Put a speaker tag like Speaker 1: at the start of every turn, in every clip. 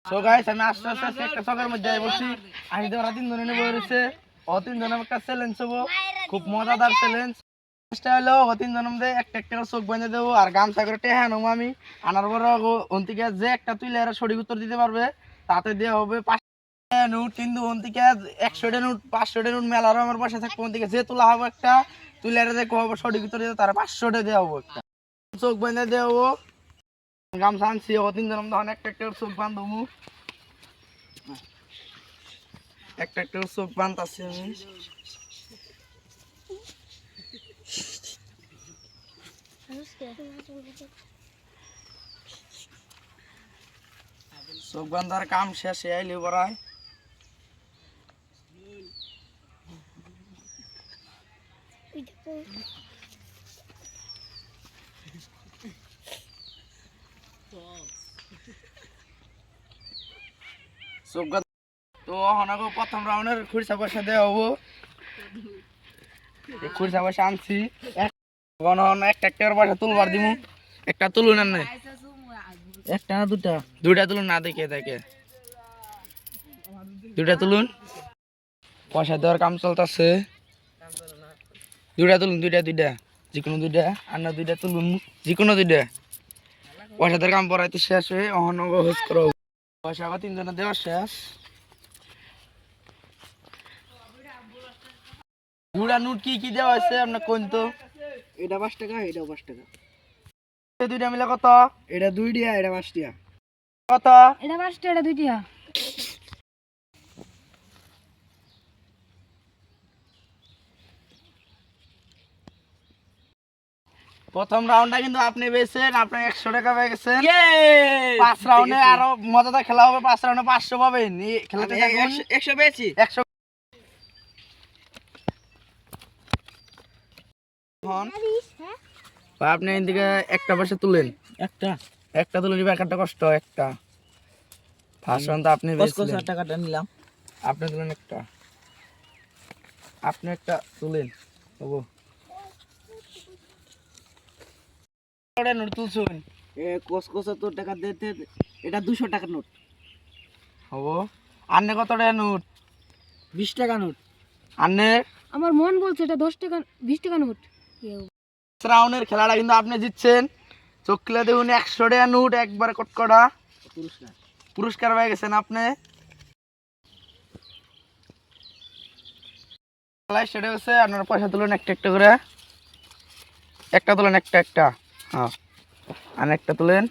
Speaker 1: So guys আমি আস্তে আস্তে একটা চকের মধ্যে বলছি আসতে ওরা তিনজনে নিয়ে বই রয়েছে ও তিনজনে একটা চ্যালেঞ্জ হবো খুব মজাদার চ্যালেঞ্জ হলো ও তিনজনের মধ্যে একটা একটা করে চোখ বেঁধে দেবো আর গামছা করে টেহা নেবো আমি আনার পর অন্তিকে যে একটা তুইলে এরা সঠিক উত্তর দিতে পারবে তাতে দেওয়া হবে 5 নোট কিন্তু অন্তিকে 100 নোট 500 নোট মেলারও আমার পাশে থাকবো অন্তিকে যে তোলা হবে একটা তুইলে এরা যে হবে সঠিক উত্তর দিতে তারা 500 দেওয়া হবো একটা চোখ বেঁধে দেবো গামছা আনছি ও তিনজনের মধ্যে একটা একটা চোখ বাঁধবো একটা একটা চোখ বাঁধতাছি আমি চোখ বাঁধার কাম শেষে আইলে বড়াই চোখ তো হনাগো প্রথম রাউন্ডের খুরসা পয়সা দেওয়া হবো খুরসা পয়সা আনছি একটা একটা পয়সা তুলবার দিমু একটা তুলুন আর নাই একটা না দুটা দুইটা তুলুন না দেখে দেখে দুইটা তুলুন পয়সা দেওয়ার কাম চলতেছে দুইটা তুলুন দুইটা দুইটা যেকোনো দুইটা আর না দুইটা তুলুন যেকোনো দুইটা পয়সা দেওয়ার কাম পড়াইতে শেষ হয়ে অহনগ হোস করো পয়সা আবার তিনজনে দেওয়া শেষ দুইটা নোট কি কি দেওয়া হয়েছে আপনার কোন তো
Speaker 2: এটা 5 টাকা এটাও 5 টাকা
Speaker 1: দুইটা মিলে কত
Speaker 2: এটা 2 টাকা এটা 5 টাকা
Speaker 1: কত
Speaker 3: এটা 5 টাকা এটা 2 টাকা
Speaker 1: প্রথম রাউন্ডটা কিন্তু আপনি পেয়েছেন আপনি 100 টাকা পেয়ে গেছেন 5 রাউন্ডে আরো মজাদার খেলা হবে 5 রাউন্ডে 500 পাবেন এই খেলাতে
Speaker 2: 100 পেয়েছি
Speaker 1: 100 আপনি এদিকে একটা পয়সা তুলেন একটা তুলে নিবে একটা কষ্ট একটা ফার্স্ট রাউন্ড আপনি পেয়েছেন
Speaker 2: টাকাটা নিলাম
Speaker 1: আপনি তুলেন একটা আপনি একটা তুলেন ওগো ওটা নোট তুলছুন
Speaker 2: কসকসা টাকা দিতে এটা 200 টাকার নোট
Speaker 1: হবো আন্নে কত টাকা নোট
Speaker 2: 20 টাকা নোট
Speaker 1: আন্নে
Speaker 3: আমার মন বলছে এটা 10 টাকা 20 টাকা নোট
Speaker 1: রাউন্ডের খেলাটা কিন্তু আপনি জিতছেন চোখলে দেখুন 100 টাকা নোট একবার কটকটা পুরস্কার পেয়ে গেছেন আপনি খেলায় সেটা হচ্ছে আপনার পয়সা তুলেন একটা একটা করে একটা তুলেন একটা একটা হ্যাঁ আর একটা তুলেন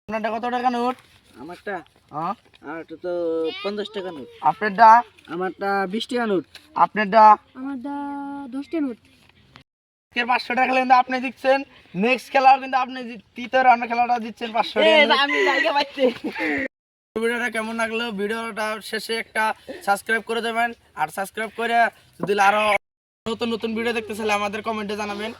Speaker 1: আপনারটা কত টাকা নোট
Speaker 2: আমারটা
Speaker 1: হ্যাঁ
Speaker 2: আর এটা তো 50 টাকা নোট
Speaker 1: আপনারটা
Speaker 2: আমারটা 20 টাকা নোট
Speaker 1: আপনারটা
Speaker 3: আমারটা 10 টাকা নোট
Speaker 1: 500 টাকা কিন্তু আপনি জিতছেন নেক্সট খেলাও কিন্তু আপনি তৃতীয় রাউন্ডের খেলাটা জিতছেন 500 টাকা
Speaker 2: আমি জায়গা পাইছি
Speaker 1: ভিডিওটা কেমন লাগলো ভিডিওটা শেষে একটা সাবস্ক্রাইব করে দেবেন আর সাবস্ক্রাইব করে যদি আরো নতুন নতুন ভিডিও দেখতে চাইলে আমাদের কমেন্টে জানাবেন।